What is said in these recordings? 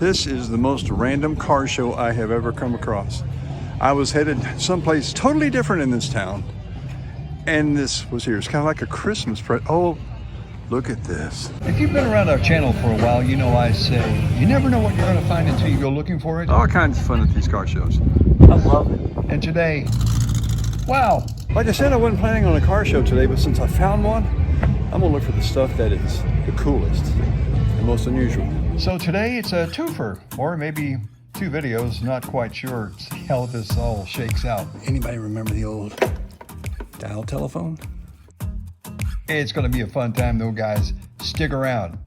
This is the most random car show I have ever come across. I was headed someplace totally different in this town, and this was here. It's kind of like a Christmas present. Oh, look at this. If you've been around our channel for a while, you know I say, you never know what you're going to find until you go looking for it. All kinds of fun at these car shows. I love it. And today, wow. Like I said, I wasn't planning on a car show today, but since I found one, I'm gonna look for the stuff that is the coolest and most unusual. So today it's a twofer, or maybe two videos, not quite sure how this all shakes out. Anybody remember the old dial telephone? It's going to be a fun time though, guys. Stick around.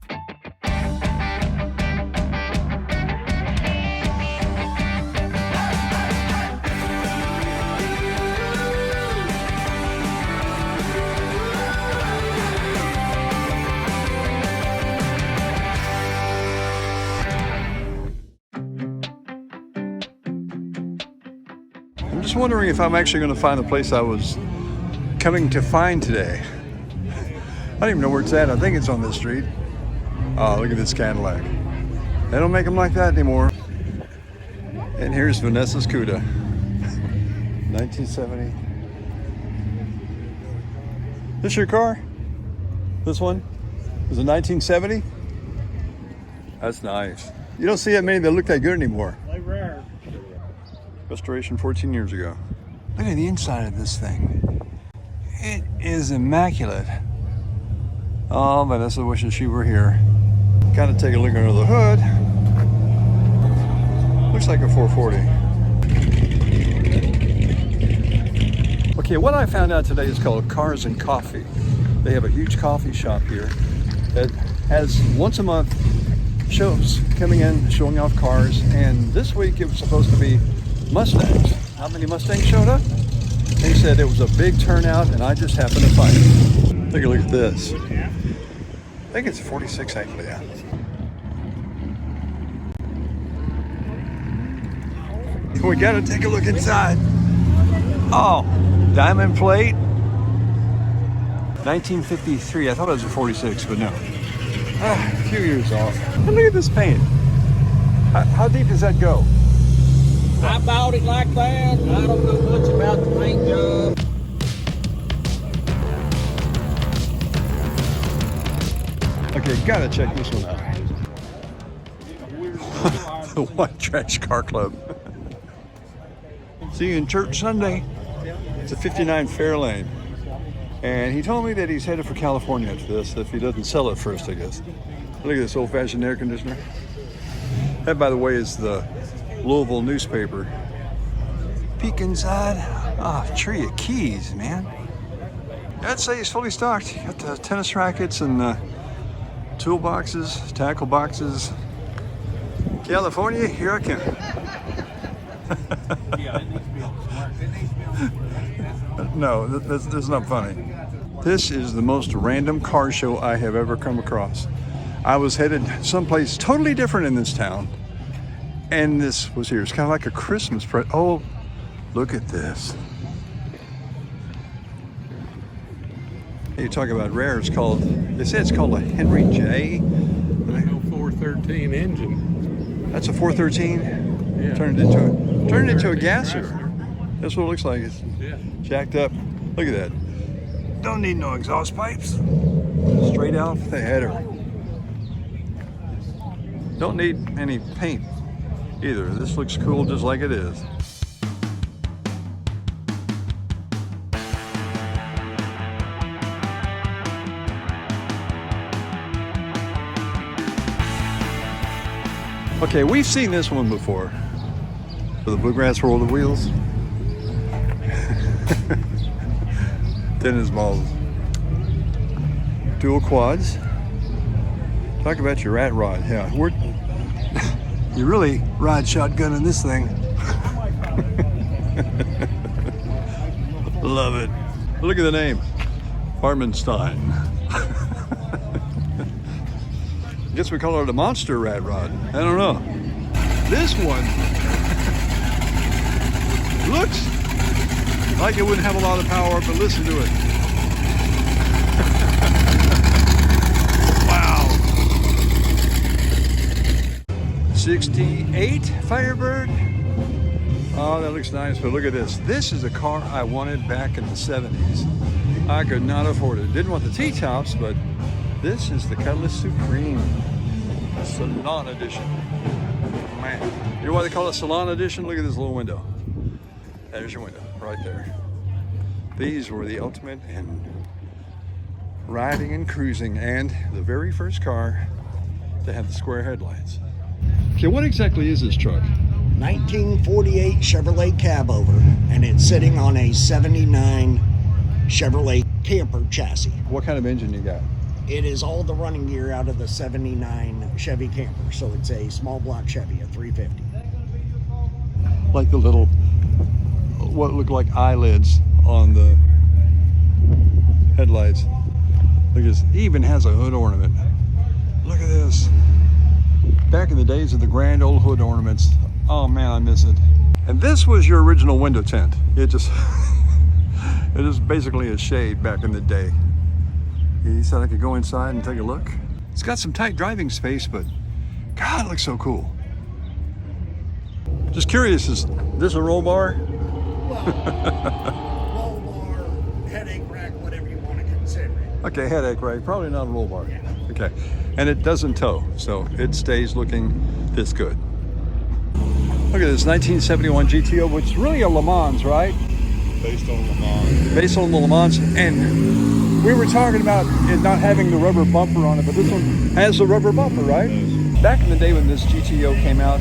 I'm just wondering if I'm actually going to find the place I was coming to find today. I don't even know where it's at. I think it's on this street. Oh, look at this Cadillac. They don't make them like that anymore. And here's Vanessa's Cuda. 1970. This your car? This one? Was it 1970? That's nice. You don't see that many that look that good anymore. They're rare. Restoration 14 years ago. Look at the inside of this thing. It is immaculate. Oh, Vanessa wishes she were here. Gotta take a look under the hood. Looks like a 440. Okay, what I found out today is called Cars and Coffee. They have a huge coffee shop here that has once a month shows coming in, showing off cars. And this week it was supposed to be Mustangs. How many Mustangs showed up? They said it was a big turnout, and I just happened to find it. Take a look at this. I think it's 46 actually, yeah. We gotta take a look inside. Oh, diamond plate. 1953. I thought it was a 46, but no. A few years off. And look at this paint. How deep does that go? I bought it like that. I don't know much about the paint job. Okay, gotta check this one out. The White Trash Car Club. See you in church Sunday. It's a 59 Fairlane. And he told me that he's headed for California after this, if he doesn't sell it first, I guess. Look at this old-fashioned air conditioner. That, by the way, is the Louisville newspaper. Peek inside. Ah, tree of keys, man. I'd say he's fully stocked. You got the tennis rackets and toolboxes, tackle boxes. California, here I come. No, that's not funny. This is the most random car show I have ever come across. I was headed someplace totally different in this town, and this was here. It's kind of like a Christmas present. Oh, look at this. You talk about rare. It's called, they say it's called a Henry J. No 413 engine. That's a 413? Yeah. Turned it into a gasser. That's what it looks like. It's jacked up. Look at that. Don't need no exhaust pipes. Straight out the header. Don't need any paint either. This looks cool just like it is. Okay, we've seen this one before. For the Bluegrass World of Wheels. Tennis balls. Dual quads. Talk about your rat rod. Yeah, you really ride shotgun in this thing. Love it. Look at the name. Harmonstein. Guess we call it a monster rat rod. I don't know. This one looks like it wouldn't have a lot of power, but listen to it. Wow. '68 Firebird. Oh, that looks nice, but look at this. This is a car I wanted back in the 70s. I could not afford it. Didn't want the T-tops, but this is the Cutlass Supreme Salon Edition. Man, you know why they call it Salon Edition? Look at this little window. There's your window, right there. These were the ultimate in riding and cruising, and the very first car to have the square headlights. Okay, what exactly is this truck? 1948 Chevrolet cab over, and it's sitting on a 79 Chevrolet camper chassis. What kind of engine you got? It is all the running gear out of the 79 Chevy camper, so it's a small block Chevy, a 350. Like the little, what look like eyelids on the headlights. Look at this, it even has a hood ornament. Look at this. Back in the days of the grand old hood ornaments, oh man, I miss it. And this was your original window tint. It just, it is basically a shade back in the day. He said I could go inside and take a look. It's got some tight driving space, but God, it looks so cool. Just curious, is this a roll bar? Roll bar, headache rack, whatever you want to consider it. Okay, headache rack, probably not a roll bar. Okay, and it doesn't tow, so it stays looking this good. Look at this 1971 GTO, which is really a Le Mans, right? Based on Le Mans. Based on the Le Mans, and we were talking about it not having the rubber bumper on it, but this one has the rubber bumper, right? Back in the day when this GTO came out,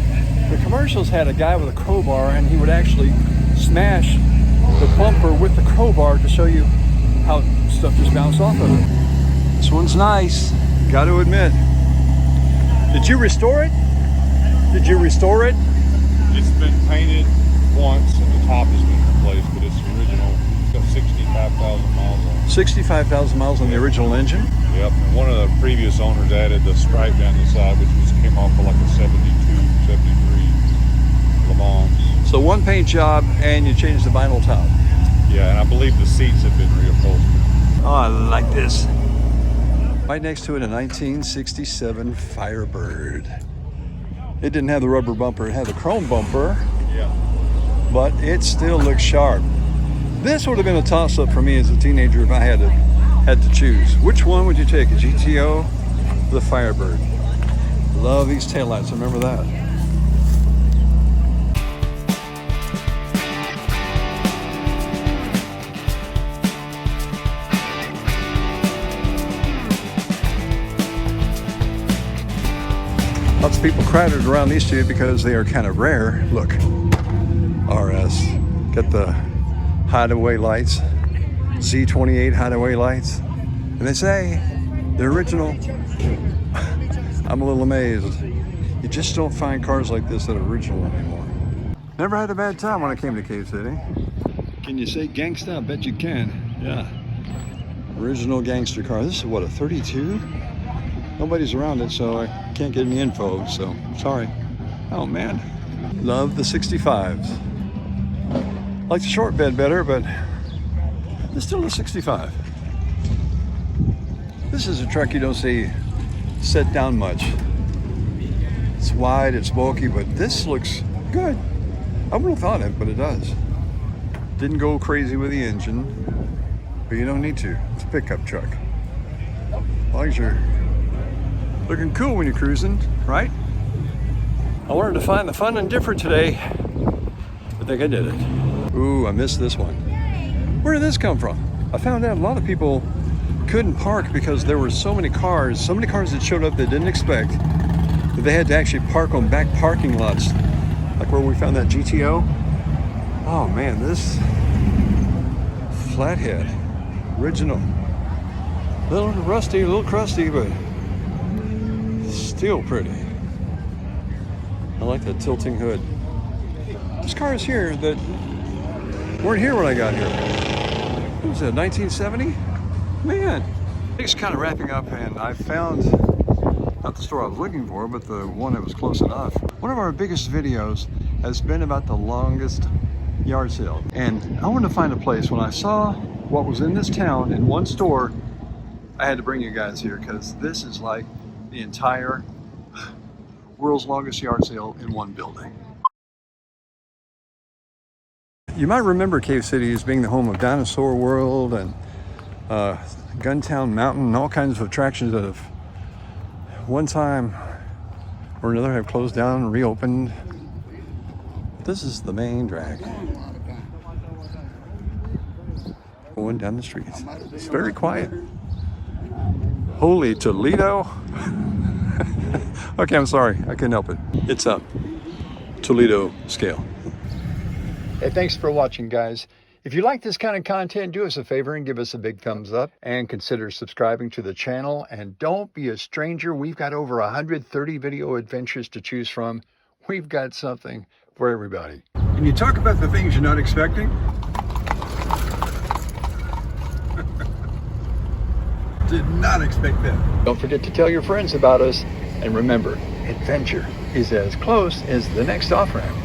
the commercials had a guy with a crowbar, and he would actually smash the bumper with the crowbar to show you how stuff just bounced off of it. This one's nice, got to admit. Did you restore it? Did you restore it? It's been painted once and the top has been replaced, but it's original. It's got 65,000 miles on it. 65,000 miles on the original engine? Yep, and one of the previous owners added the stripe down the side, which came off of like a 72, 73 Le Mans. So one paint job and you changed the vinyl top. Yeah, and I believe the seats have been reupholstered. Oh, I like this. Right next to it, a 1967 Firebird. It didn't have the rubber bumper, it had the chrome bumper, Yeah. but it still looks sharp. This would have been a toss-up for me as a teenager if I had to choose. Which one would you take, a GTO or the Firebird? Love these taillights, remember that. Lots of people crowded around these two because they are kind of rare. Look, RS, got the hideaway lights, Z28 hideaway lights, and they say they're original. I'm a little amazed. You just don't find cars like this that are original anymore. Never had a bad time when I came to Cave City. Can you say gangsta? I bet you can. Yeah. Original gangster car. This is what, a 32? Nobody's around it, so I can't get any info, so sorry. Oh man, love the 65s. Like the short bed better, but it's still a 65. This is a truck you don't see set down much. It's wide, it's bulky, but this looks good. I wouldn't have thought it, but it does. Didn't go crazy with the engine, but you don't need to. It's a pickup truck. As long as you're looking cool when you're cruising, right? I wanted to find the fun and different today. I think I did it. Ooh, I missed this one. Where did this come from? I found out a lot of people couldn't park because there were so many cars that showed up they didn't expect, that they had to actually park on back parking lots, like where we found that GTO. Oh man, this flathead, original. A little rusty, a little crusty, but still pretty. I like that tilting hood. There's cars here that weren't here when I got here. What was that, 1970? Man. It's kind of wrapping up, and I found, not the store I was looking for, but the one that was close enough. One of our biggest videos has been about the longest yard sale. And I wanted to find a place. When I saw what was in this town in one store, I had to bring you guys here because this is like the entire world's longest yard sale in one building. You might remember Cave City as being the home of Dinosaur World and Guntown Mountain and all kinds of attractions that have one time or another have closed down and reopened. This is the main drag. Going down the streets. It's very quiet. Holy Toledo. Okay, I'm sorry. I couldn't help it. It's up. Toledo scale. Hey, thanks for watching, guys. If you like this kind of content, do us a favor and give us a big thumbs up and consider subscribing to the channel. And don't be a stranger. We've got over 130 video adventures to choose from. We've got something for everybody. Can you talk about the things you're not expecting? Did not expect that. Don't forget to tell your friends about us. And remember, adventure is as close as the next off-ramp.